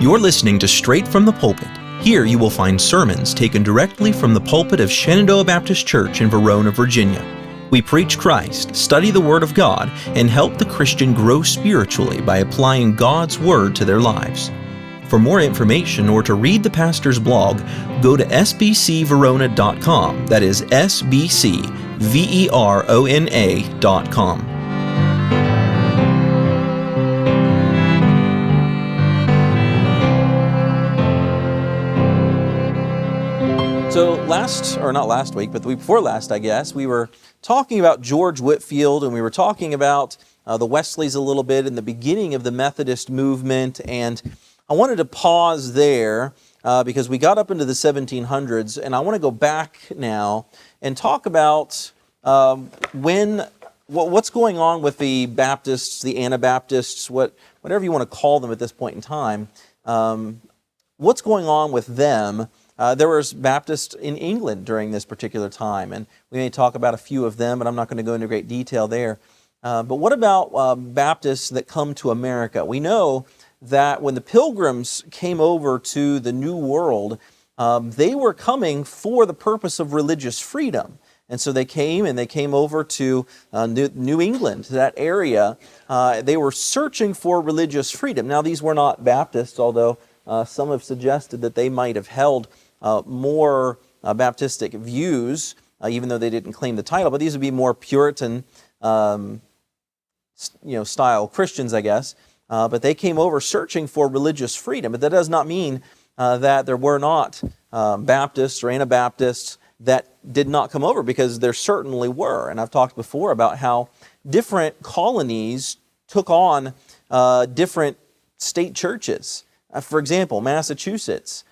You're listening to Straight from the Pulpit. Here you will find sermons taken directly from the pulpit of Shenandoah Baptist Church in Verona, Virginia. We preach Christ, study the Word of God, and help the Christian grow spiritually by applying God's Word to their lives. For more information or to read the pastor's blog, go to sbcverona.com. That is sbcverona.com. So not last week, but the week before last, I guess, we were talking about George Whitefield, and we were talking about the Wesleys a little bit in the beginning of the Methodist movement, and I wanted to pause there because we got up into the 1700s, and I want to go back now and talk about what's going on with the Baptists, the Anabaptists, whatever you want to call them at this point in time. What's going on with them? There was Baptists in England during this particular time, and we may talk about a few of them, but I'm not going to go into great detail there. But what about Baptists that come to America? We know that when the Pilgrims came over to the New World, they were coming for the purpose of religious freedom. And so they came over to New England, to that area. They were searching for religious freedom. Now, these were not Baptists, although some have suggested that they might have held more Baptistic views, even though they didn't claim the title. But these would be more Puritan, style Christians, I guess. But they came over searching for religious freedom. But that does not mean that there were not Baptists or Anabaptists that did not come over, because there certainly were. And I've talked before about how different colonies took on different state churches. For example, Massachusetts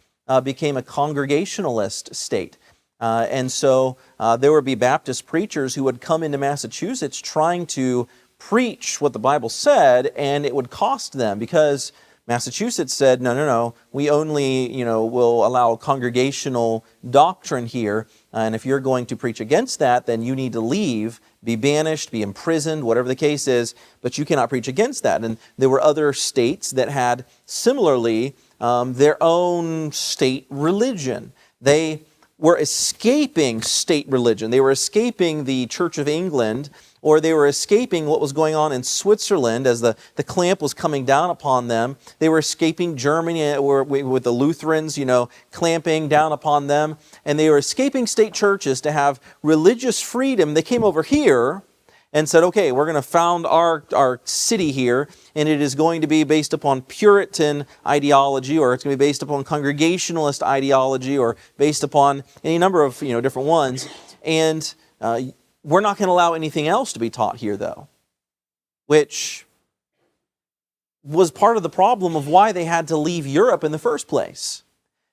became a Congregationalist state. And so there would be Baptist preachers who would come into Massachusetts trying to preach what the Bible said, and it would cost them, because Massachusetts said, no, we only, will allow congregational doctrine here, and if you're going to preach against that, then you need to leave, be banished, be imprisoned, whatever the case is, but you cannot preach against that. And there were other states that had similarly their own state religion. They were escaping state religion. They were escaping the Church of England, or they were escaping what was going on in Switzerland as the clamp was coming down upon them. They were escaping Germany with the Lutherans, clamping down upon them. And they were escaping state churches to have religious freedom. They came over here and said, okay, we're going to found our city here, and it is going to be based upon Puritan ideology, or it's going to be based upon Congregationalist ideology, or based upon any number of different ones. And we're not going to allow anything else to be taught here, though, which was part of the problem of why they had to leave Europe in the first place,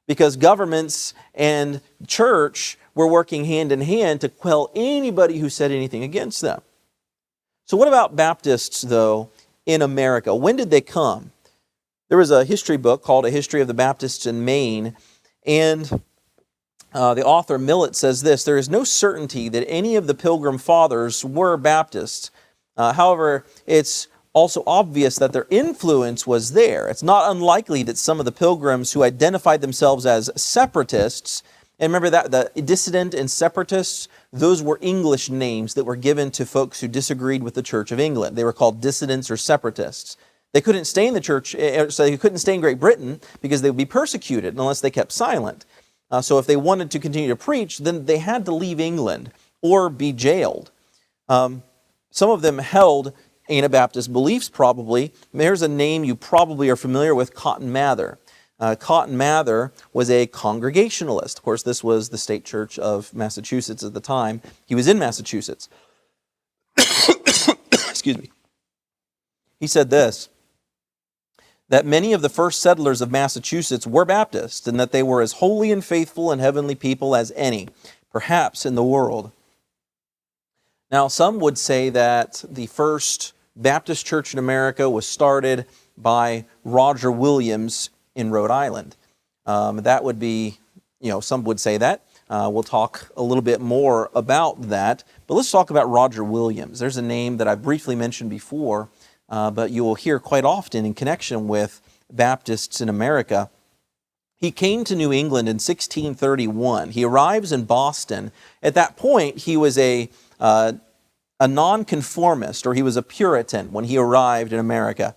because governments and church were working hand in hand to quell anybody who said anything against them. So what about Baptists, though, in America? When did they come? There was a history book called A History of the Baptists in Maine, and the author Millet says this: there is no certainty that any of the Pilgrim Fathers were Baptists. However, it's also obvious that their influence was there. It's not unlikely that some of the Pilgrims who identified themselves as separatists, and remember that the dissident and separatists, those were English names that were given to folks who disagreed with the Church of England. They were called dissidents or separatists. They couldn't stay in the church, so they couldn't stay in Great Britain because they would be persecuted unless they kept silent. So if they wanted to continue to preach, then they had to leave England or be jailed. Some of them held Anabaptist beliefs, probably. There's a name you probably are familiar with, Cotton Mather. Cotton Mather was a Congregationalist. Of course, this was the state church of Massachusetts at the time. He was in Massachusetts. Excuse me. He said this: that many of the first settlers of Massachusetts were Baptists, and that they were as holy and faithful and heavenly people as any, perhaps, in the world. Now, some would say that the first Baptist church in America was started by Roger Williams in Rhode Island. That would be, some would say that. We'll talk a little bit more about that. But let's talk about Roger Williams. There's a name that I briefly mentioned before, but you will hear quite often in connection with Baptists in America. He came to New England in 1631. He arrives in Boston. At that point, he was a nonconformist, or he was a Puritan when he arrived in America.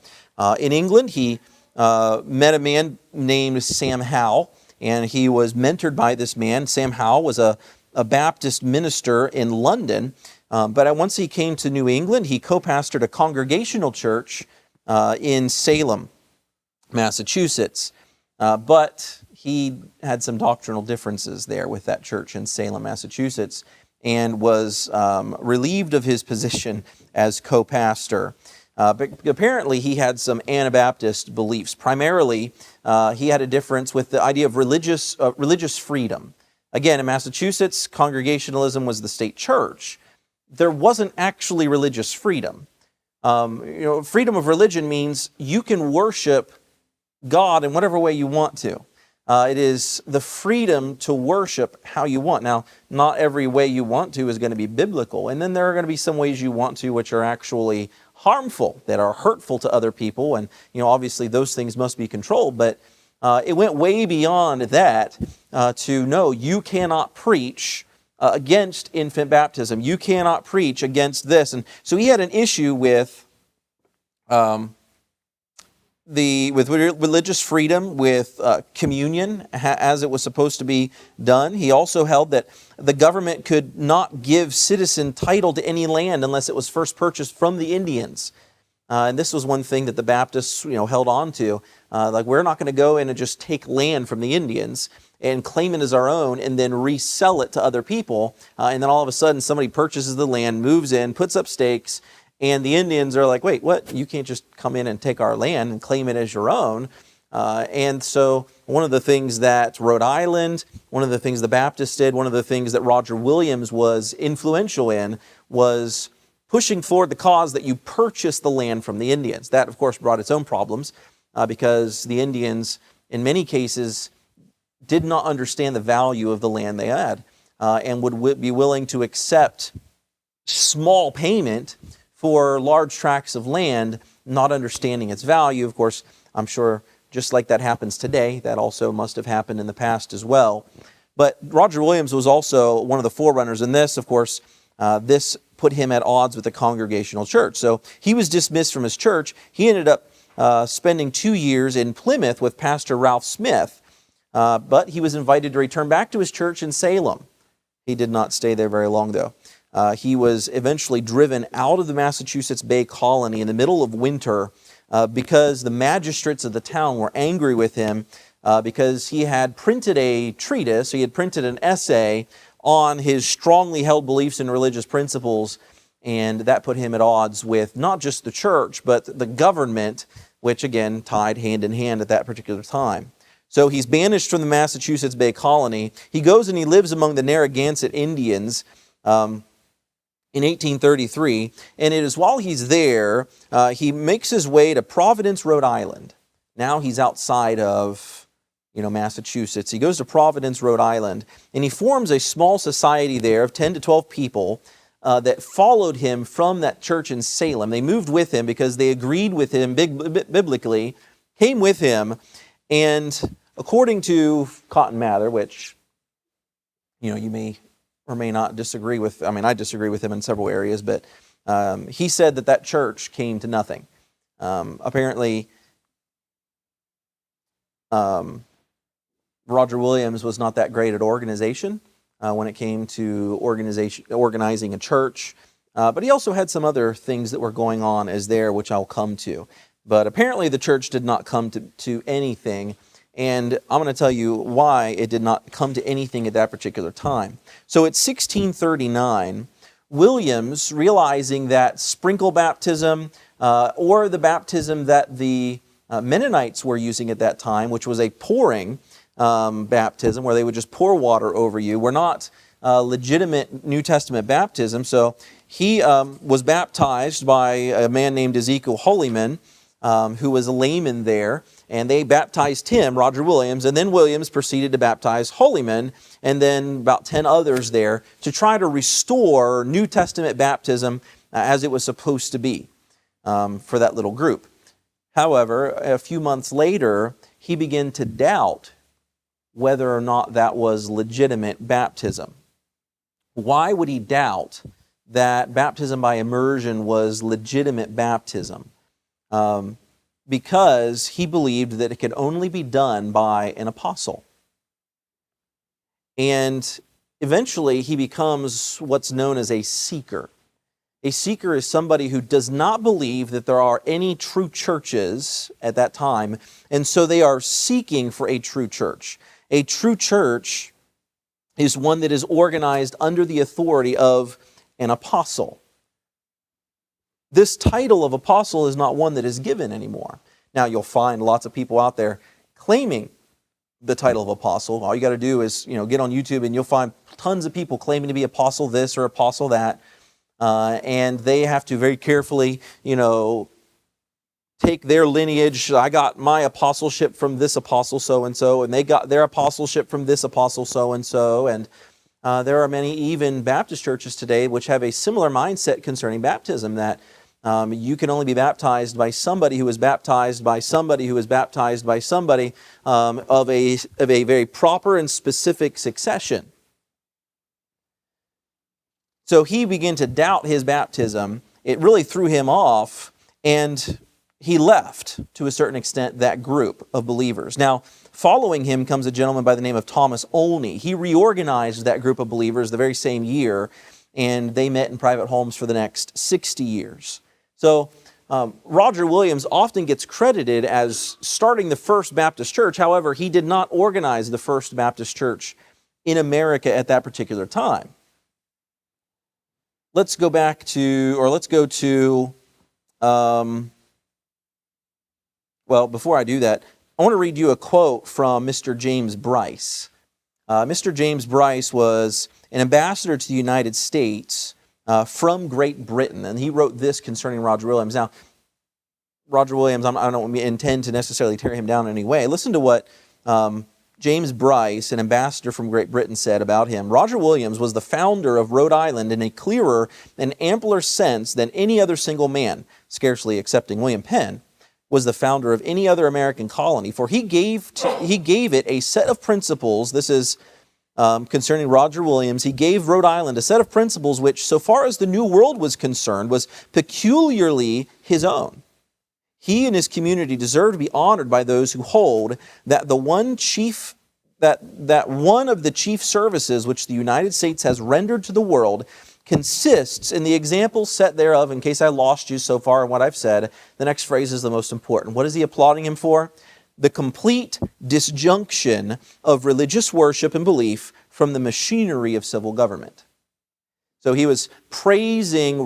In England, he met a man named Sam Howe, and he was mentored by this man. Sam Howe was a Baptist minister in London, but once he came to New England, he co-pastored a Congregational church in Salem, Massachusetts. But he had some doctrinal differences there with that church in Salem, Massachusetts, and was relieved of his position as co-pastor. But apparently he had some Anabaptist beliefs. Primarily, he had a difference with the idea of religious freedom. Again, in Massachusetts, Congregationalism was the state church. There wasn't actually religious freedom. Freedom of religion means you can worship God in whatever way you want to. It is the freedom to worship how you want. Now, not every way you want to is going to be biblical, and then there are going to be some ways you want to which are actually harmful, that are hurtful to other people, and obviously those things must be controlled, but it went way beyond that to no, you cannot preach against infant baptism. You cannot preach against this. And so he had an issue with religious freedom, with communion as it was supposed to be done. He also held that the government could not give citizen title to any land unless it was first purchased from the Indians. And this was one thing that the Baptists, held on to. Like, we're not going to go in and just take land from the Indians and claim it as our own and then resell it to other people. And then all of a sudden somebody purchases the land, moves in, puts up stakes, and the Indians are like, wait, what? You can't just come in and take our land and claim it as your own. And so one of the things that Rhode Island, one of the things the Baptists did, one of the things that Roger Williams was influential in was pushing forward the cause that you purchase the land from the Indians. That, of course, brought its own problems because the Indians, in many cases, did not understand the value of the land they had and would be willing to accept small payment for large tracts of land, not understanding its value. Of course, I'm sure just like that happens today, that also must have happened in the past as well. But Roger Williams was also one of the forerunners in this. Of course, this put him at odds with the Congregational church. So he was dismissed from his church. He ended up spending 2 years in Plymouth with Pastor Ralph Smith, but he was invited to return back to his church in Salem. He did not stay there very long, though. He was eventually driven out of the Massachusetts Bay Colony in the middle of winter because the magistrates of the town were angry with him because he had printed a treatise, he had printed an essay on his strongly held beliefs and religious principles, and that put him at odds with not just the church, but the government, which again tied hand in hand at that particular time. So he's banished from the Massachusetts Bay Colony. He goes and he lives among the Narragansett Indians in 1833, and it is while he's there, he makes his way to Providence, Rhode Island. Now he's outside of Massachusetts. He goes to Providence, Rhode Island, and he forms a small society there of 10 to 12 people that followed him from that church in Salem. They moved with him because they agreed with him biblically, came with him, and according to Cotton Mather, which you may or may not disagree with, I disagree with him in several areas, but he said that church came to nothing. Apparently, Roger Williams was not that great at organization when it came to organizing a church, but he also had some other things that were going on as there, which I'll come to. But apparently the church did not come to anything, and I'm going to tell you why it did not come to anything at that particular time. So at 1639, Williams, realizing that sprinkle baptism or the baptism that the Mennonites were using at that time, which was a pouring baptism where they would just pour water over you, were not legitimate New Testament baptism. So he was baptized by a man named Ezekiel Holyman, who was a layman there, and they baptized him, Roger Williams, and then Williams proceeded to baptize Holyman, and then about 10 others there to try to restore New Testament baptism as it was supposed to be for that little group. However, a few months later, he began to doubt whether or not that was legitimate baptism. Why would he doubt that baptism by immersion was legitimate baptism? Because he believed that it could only be done by an apostle. And eventually he becomes what's known as a seeker. A seeker is somebody who does not believe that there are any true churches at that time, and so they are seeking for a true church. A true church is one that is organized under the authority of an apostle. This title of apostle is not one that is given anymore. Now, you'll find lots of people out there claiming the title of apostle. All you got to do is, get on YouTube and you'll find tons of people claiming to be apostle this or apostle that. And they have to very carefully, take their lineage. I got my apostleship from this apostle so-and-so, and they got their apostleship from this apostle so-and-so. And there are many even Baptist churches today which have a similar mindset concerning baptism, that you can only be baptized by somebody who was baptized by somebody who was baptized by somebody of a very proper and specific succession. So he began to doubt his baptism. It really threw him off, and he left, to a certain extent, that group of believers. Now, following him comes a gentleman by the name of Thomas Olney. He reorganized that group of believers the very same year, and they met in private homes for the next 60 years. So Roger Williams often gets credited as starting the First Baptist Church. However, he did not organize the First Baptist Church in America at that particular time. Let's go to, before I do that, I want to read you a quote from Mr. James Bryce. Mr. James Bryce was an ambassador to the United States from Great Britain, and he wrote this concerning Roger Williams. Now, Roger Williams, I don't intend to necessarily tear him down in any way. Listen to what James Bryce, an ambassador from Great Britain, said about him. Roger Williams was the founder of Rhode Island in a clearer and ampler sense than any other single man, scarcely excepting William Penn, was the founder of any other American colony. For he gave it a set of principles. This is concerning Roger Williams. He gave Rhode Island a set of principles which, so far as the New World was concerned, was peculiarly his own. He and his community deserve to be honored by those who hold that one of the chief services which the United States has rendered to the world consists in the example set thereof. In case I lost you so far in what I've said, the next phrase is the most important. What is he applauding him for? The complete disjunction of religious worship and belief from the machinery of civil government. So he was praising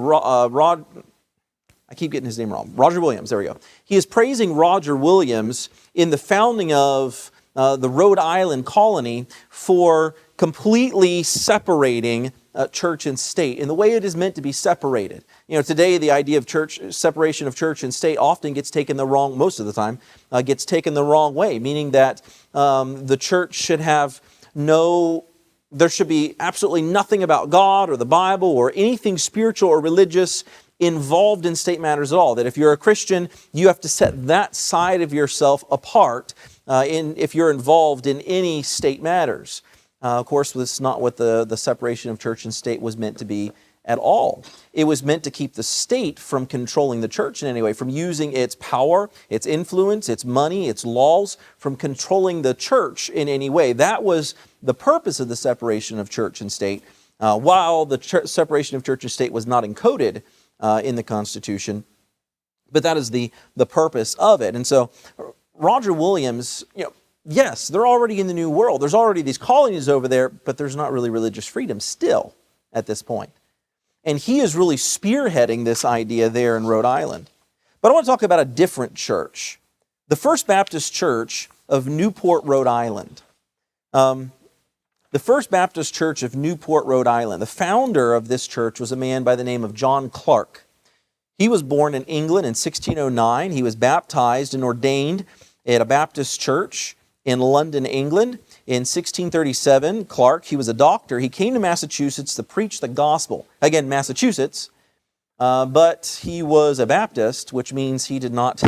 I keep getting his name wrong. Roger Williams, there we go. He is praising Roger Williams in the founding of the Rhode Island colony for completely separating church and state in the way it is meant to be separated. Today the idea of separation of church and state often gets taken most of the time, gets taken the wrong way, meaning that the church should have there should be absolutely nothing about God or the Bible or anything spiritual or religious involved in state matters at all. That if you're a Christian, you have to set that side of yourself apart if you're involved in any state matters. Of course, that's not what the separation of church and state was meant to be at all. It was meant to keep the state from controlling the church in any way, from using its power, its influence, its money, its laws, from controlling the church in any way. That was the purpose of the separation of church and state. While the separation of church and state was not encoded in the Constitution, but that is the purpose of it. And so Roger Williams, yes, they're already in the New World. There's already these colonies over there, but there's not really religious freedom still at this point. And he is really spearheading this idea there in Rhode Island. But I want to talk about a different church, the First Baptist Church of Newport, Rhode Island. The First Baptist Church of Newport, Rhode Island. The founder of this church was a man by the name of John Clark. He was born in England in 1609. He was baptized and ordained at a Baptist church in London, England. In 1637, Clark, he was a doctor. He came to Massachusetts to preach the gospel. Again, Massachusetts, but he was a Baptist, which means he did not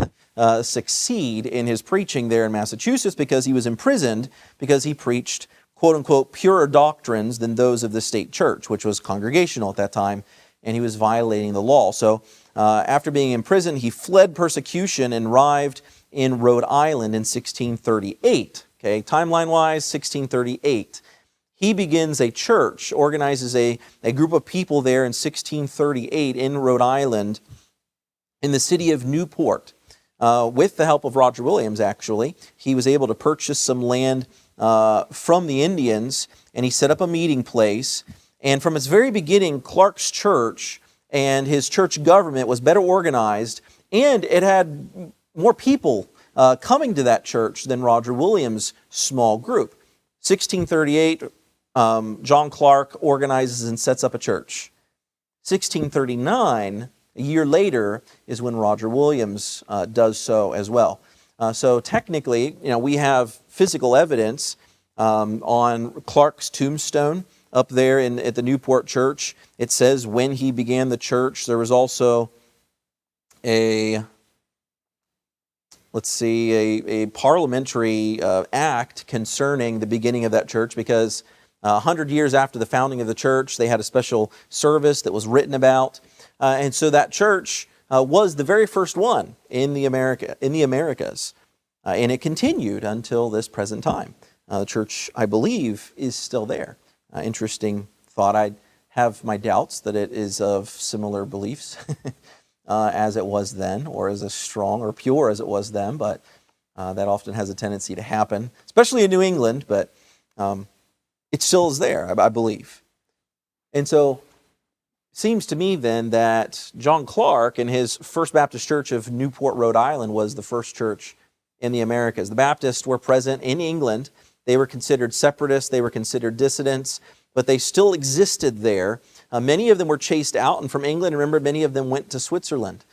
succeed in his preaching there in Massachusetts because he was imprisoned because he preached, quote-unquote, purer doctrines than those of the state church, which was congregational at that time, and he was violating the law. So after being imprisoned, he fled persecution and arrived in Rhode Island in 1638. Okay, timeline-wise, 1638. He begins a church, organizes a group of people there in 1638 in Rhode Island in the city of Newport. With the help of Roger Williams, actually, he was able to purchase some land from the Indians, and he set up a meeting place. And from its very beginning, Clark's church and his church government was better organized, and it had more people coming to that church than Roger Williams' small group. 1638, John Clark organizes and sets up a church. 1639, a year later, is when Roger Williams does so as well. So technically, we have physical evidence on Clark's tombstone up there at the Newport Church. It says when he began the church. There was also a parliamentary act concerning the beginning of that church, because 100 years after the founding of the church, they had a special service that was written about. And so that church was the very first one in the Americas. And it continued until this present time. The church, I believe, is still there. Interesting thought. I have my doubts that it is of similar beliefs as it was then, or as strong or pure as it was then, but that often has a tendency to happen, especially in New England, but it still is there, I believe. And so it seems to me then that John Clark and his First Baptist Church of Newport, Rhode Island, was the first church in the Americas. The Baptists were present in England. They were considered separatists, they were considered dissidents, but they still existed there. Many of them were chased out and from England. Remember, many of them went to Switzerland,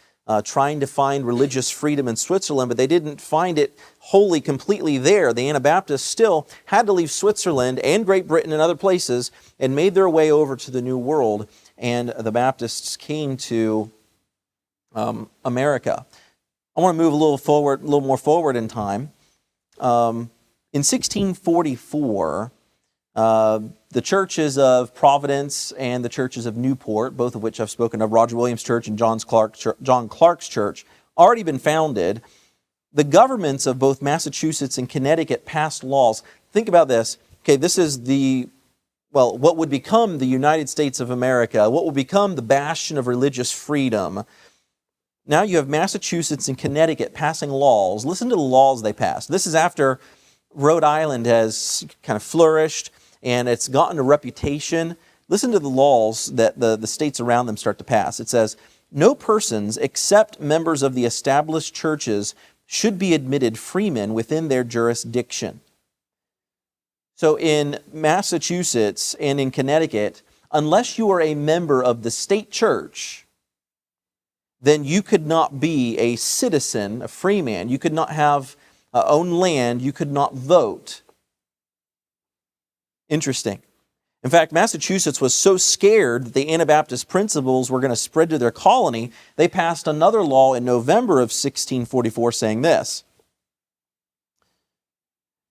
trying to find religious freedom in Switzerland, but they didn't find it wholly, completely there. The Anabaptists still had to leave Switzerland and Great Britain and other places and made their way over to the New World, and the Baptists came to America. I want to move a little more forward in time. In 1644, the churches of Providence and the churches of Newport, both of which I've spoken of, Roger Williams Church and John Clark's Church, already been founded. The governments of both Massachusetts and Connecticut passed laws. Think about this. Okay, this is what would become the United States of America, what would become the bastion of religious freedom. Now you have Massachusetts and Connecticut passing laws. Listen to the laws they passed. This is after Rhode Island has kind of flourished and it's gotten a reputation. Listen to the laws that the states around them start to pass. It says, no persons except members of the established churches should be admitted freemen within their jurisdiction. So in Massachusetts and in Connecticut, unless you are a member of the state church, then you could not be a citizen, a free man. You could not have own land. You could not vote. Interesting. In fact, Massachusetts was so scared that the Anabaptist principles were going to spread to their colony, they passed another law in November of 1644 saying this: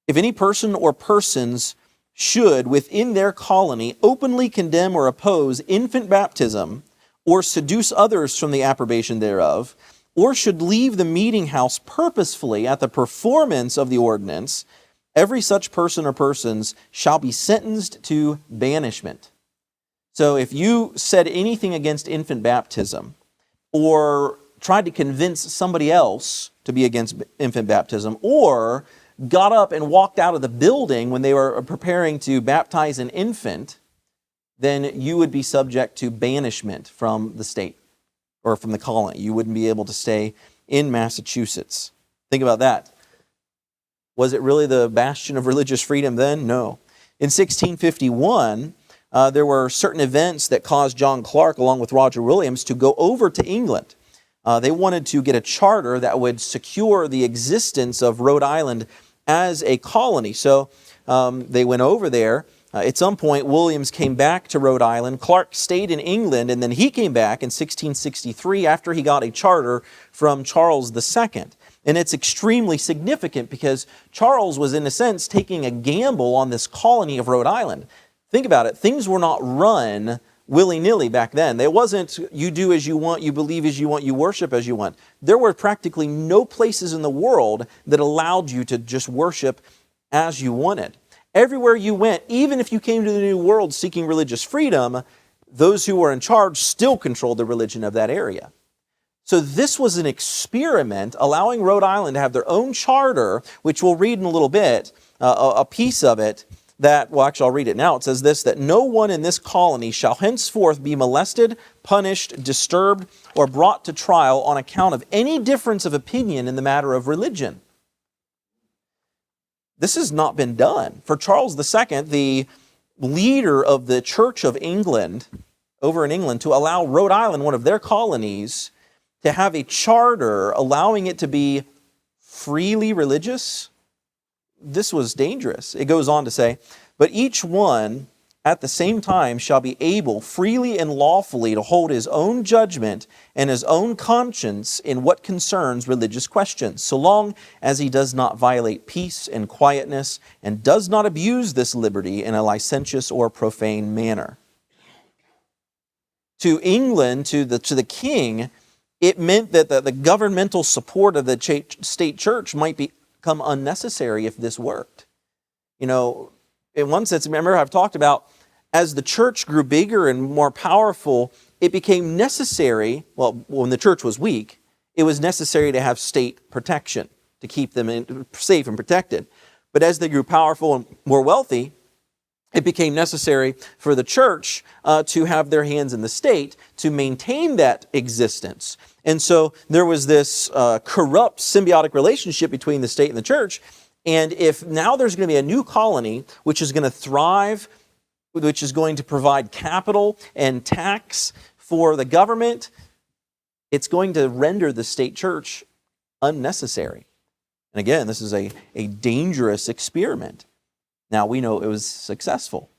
if any person or persons should, within their colony, openly condemn or oppose infant baptism, or seduce others from the approbation thereof, or should leave the meeting house purposefully at the performance of the ordinance, every such person or persons shall be sentenced to banishment. So if you said anything against infant baptism, or tried to convince somebody else to be against infant baptism, or got up and walked out of the building when they were preparing to baptize an infant, then you would be subject to banishment from the state or from the colony. You wouldn't be able to stay in Massachusetts. Think about that. Was it really the bastion of religious freedom then? No. In 1651, there were certain events that caused John Clark, along with Roger Williams, to go over to England. They wanted to get a charter that would secure the existence of Rhode Island as a colony. So they went over there, at some point, Williams came back to Rhode Island. Clark stayed in England, and then he came back in 1663 after he got a charter from Charles II. And it's extremely significant because Charles was, in a sense, taking a gamble on this colony of Rhode Island. Think about it. Things were not run willy-nilly back then. It wasn't you do as you want, you believe as you want, you worship as you want. There were practically no places in the world that allowed you to just worship as you wanted. Everywhere you went, even if you came to the New World seeking religious freedom, those who were in charge still controlled the religion of that area. So this was an experiment allowing Rhode Island to have their own charter, which we'll read in a little bit, a piece of it that, well, actually I'll read it now. It says this, that no one in this colony shall henceforth be molested, punished, disturbed, or brought to trial on account of any difference of opinion in the matter of religion. This has not been done. For Charles II, the leader of the Church of England, over in England, to allow Rhode Island, one of their colonies, to have a charter allowing it to be freely religious, this was dangerous. It goes on to say, but each one at the same time shall be able freely and lawfully to hold his own judgment and his own conscience in what concerns religious questions, so long as he does not violate peace and quietness and does not abuse this liberty in a licentious or profane manner. To England, to the king, it meant that the governmental support of the state church might become unnecessary if this worked. You know, in one sense, remember I've talked about as the church grew bigger and more powerful, it became necessary, well, when the church was weak, it was necessary to have state protection to keep them safe and protected. But as they grew powerful and more wealthy, it became necessary for the church to have their hands in the state to maintain that existence. And so there was this corrupt symbiotic relationship between the state and the church. And if now there's going to be a new colony which is going to thrive, which is going to provide capital and tax for the government, it's going to render the state church unnecessary. And again, this is a dangerous experiment. Now, we know it was successful.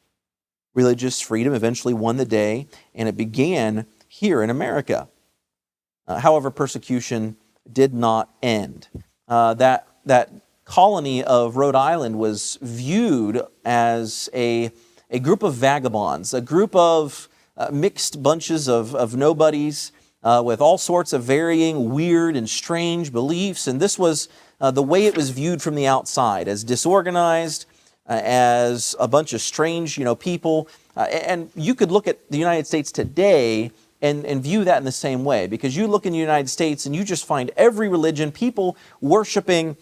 Religious freedom eventually won the day, and it began here in America. However, persecution did not end. That colony of Rhode Island was viewed as a group of vagabonds, a group of mixed bunches of nobodies with all sorts of varying, weird, and strange beliefs. And this was the way it was viewed from the outside, as disorganized, as a bunch of strange, people. And you could look at the United States today and view that in the same way, because you look in the United States and you just find every religion, people worshiping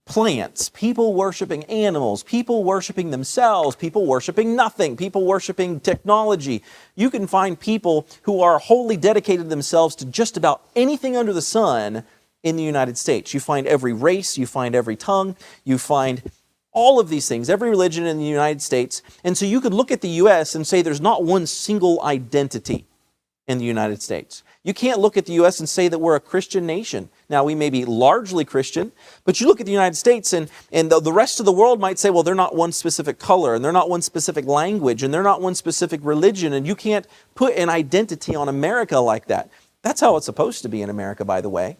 plants, people worshiping animals, people worshiping themselves, people worshiping nothing, people worshiping technology. You can find people who are wholly dedicated themselves to just about anything under the sun in the United States. You find every race, you find every tongue, you find all of these things, every religion in the United States. And so you could look at the U.S. and say there's not one single identity in the United States. You can't look at the U.S. and say that we're a Christian nation. Now, we may be largely Christian, but you look at the United States and the rest of the world might say, well, they're not one specific color, and they're not one specific language, and they're not one specific religion, and you can't put an identity on America like that. That's how it's supposed to be in America, by the way.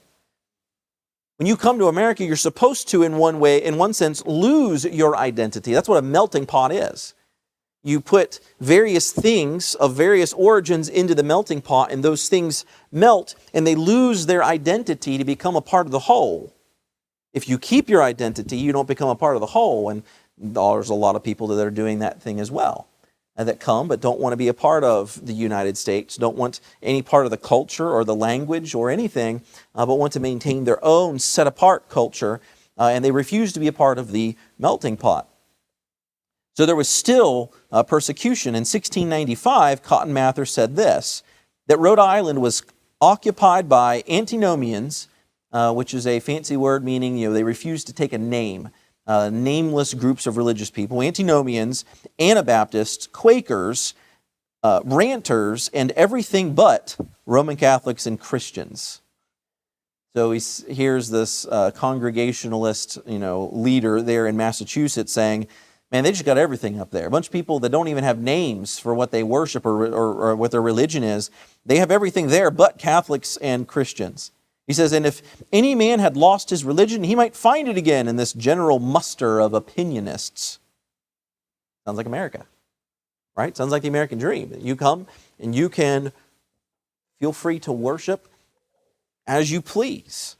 When you come to America, you're supposed to, in one way, in one sense, lose your identity. That's what a melting pot is. You put various things of various origins into the melting pot, and those things melt, and they lose their identity to become a part of the whole. If you keep your identity, you don't become a part of the whole, and there's a lot of people that are doing that thing as well, that come but don't want to be a part of the United States, don't want any part of the culture or the language or anything, but want to maintain their own set-apart culture, and they refuse to be a part of the melting pot. So there was still persecution. In 1695, Cotton Mather said this, that Rhode Island was occupied by antinomians, which is a fancy word meaning they refused to take a name. Nameless groups of religious people, antinomians, Anabaptists, Quakers, ranters, and everything but Roman Catholics and Christians. So here's this Congregationalist, leader there in Massachusetts saying, Man, they just got everything up there. A bunch of people that don't even have names for what they worship or what their religion is. They have everything there but Catholics and Christians. He says, and if any man had lost his religion, he might find it again in this general muster of opinionists. Sounds like America, right? Sounds like the American dream. You come and you can feel free to worship as you please.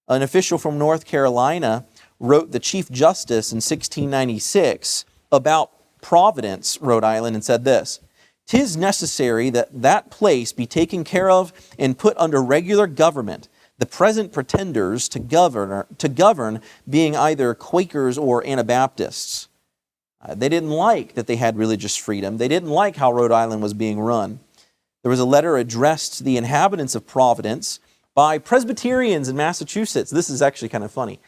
An official from North Carolina wrote the Chief Justice in 1696 about Providence, Rhode Island, and said this: "'Tis necessary that that place be taken care of and put under regular government, the present pretenders to govern being either Quakers or Anabaptists." They didn't like that they had religious freedom. They didn't like how Rhode Island was being run. There was a letter addressed to the inhabitants of Providence by Presbyterians in Massachusetts. This is actually kind of funny.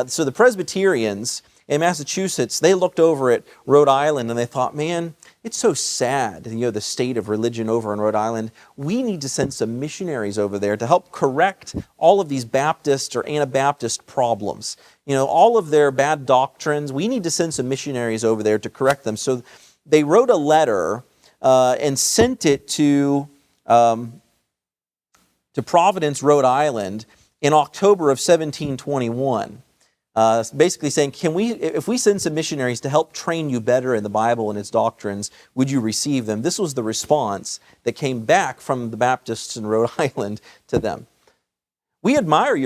So the Presbyterians in Massachusetts, they looked over at Rhode Island and they thought, man, it's so sad, the state of religion over in Rhode Island. We need to send some missionaries over there to help correct all of these Baptist or Anabaptist problems. All of their bad doctrines, we need to send some missionaries over there to correct them. So they wrote a letter and sent it to Providence, Rhode Island in October of 1721. Basically saying, if we send some missionaries to help train you better in the Bible and its doctrines, would you receive them? This was the response that came back from the Baptists in Rhode Island to them. We admire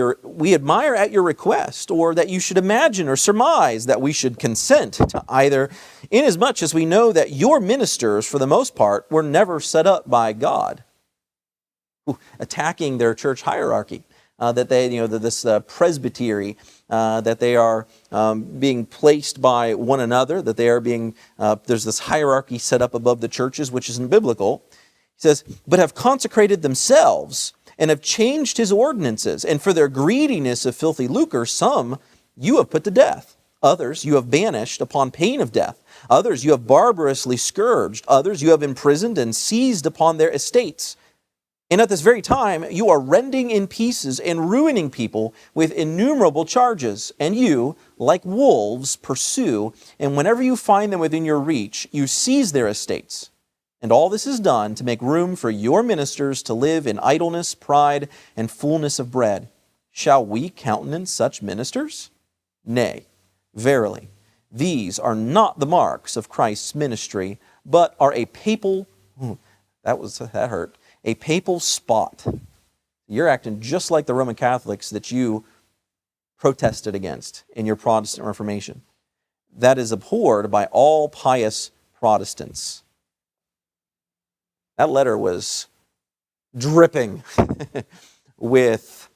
at your request, or that you should imagine or surmise that we should consent to either, inasmuch as we know that your ministers, for the most part, were never set up by God. Attacking their church hierarchy. That they, this presbytery, that they are being placed by one another, that they are being, there's this hierarchy set up above the churches, which isn't biblical. He says, but have consecrated themselves and have changed his ordinances, and for their greediness of filthy lucre, some you have put to death. Others you have banished upon pain of death. Others you have barbarously scourged. Others you have imprisoned and seized upon their estates. And at this very time, you are rending in pieces and ruining people with innumerable charges. And you, like wolves, pursue, and whenever you find them within your reach, you seize their estates. And all this is done to make room for your ministers to live in idleness, pride, and fullness of bread. Shall we countenance such ministers? Nay, verily, these are not the marks of Christ's ministry, but are a papal, that hurt, a papal spot. You're acting just like the Roman Catholics that you protested against in your Protestant Reformation. That is abhorred by all pious Protestants. That letter was dripping with,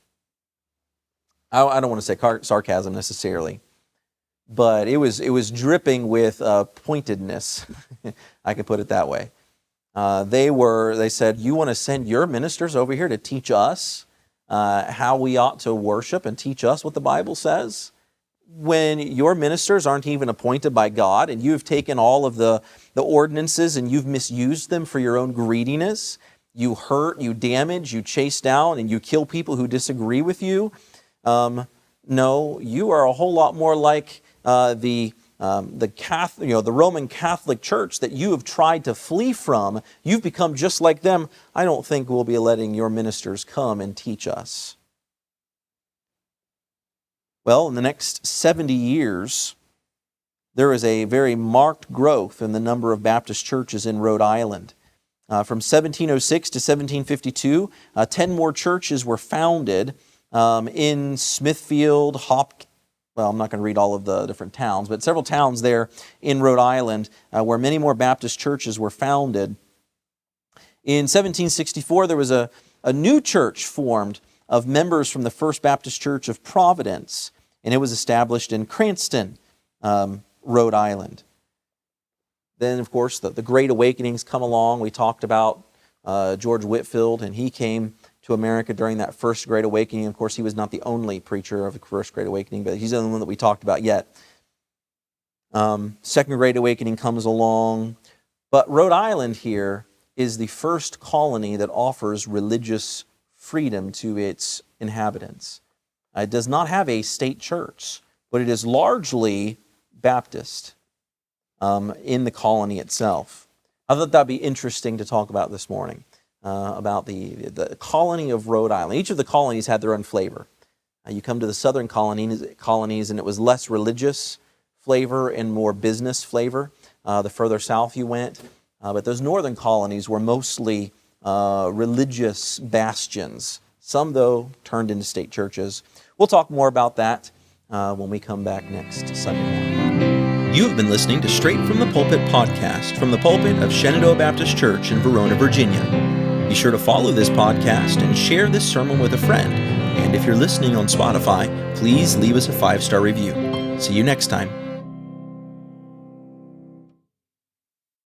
I don't want to say sarcasm necessarily, but it was dripping with pointedness. I can put it that way. They said, you want to send your ministers over here to teach us how we ought to worship and teach us what the Bible says? When your ministers aren't even appointed by God, and you've taken all of the ordinances and you've misused them for your own greediness, you hurt, you damage, you chase down, and you kill people who disagree with you. No, you are a whole lot more like the Roman Catholic Church that you have tried to flee from. You've become just like them. I don't think we'll be letting your ministers come and teach us. Well, in the next 70 years, there is a very marked growth in the number of Baptist churches in Rhode Island. From 1706 to 1752, 10 more churches were founded in Smithfield, I'm not going to read all of the different towns, but several towns there in Rhode Island where many more Baptist churches were founded. In 1764, there was a new church formed of members from the First Baptist Church of Providence, and it was established in Cranston, Rhode Island. Then, of course, the Great Awakenings come along. We talked about George Whitefield, and he came to America during that first Great Awakening. Of course, he was not the only preacher of the first Great Awakening, but he's the only one that we talked about yet. Second Great Awakening comes along, but Rhode Island here is the first colony that offers religious freedom to its inhabitants. It does not have a state church, but it is largely Baptist in the colony itself. I thought that'd be interesting to talk about this morning, about the colony of Rhode Island. Each of the colonies had their own flavor. You come to the southern colonies, and it was less religious flavor and more business flavor. The further south you went, but those northern colonies were mostly religious bastions. Some, though, turned into state churches. We'll talk more about that when we come back next Sunday morning. You have been listening to Straight from the Pulpit podcast from the pulpit of Shenandoah Baptist Church in Verona, Virginia. Be sure to follow this podcast and share this sermon with a friend. And if you're listening on Spotify, please leave us a 5-star review. See you next time.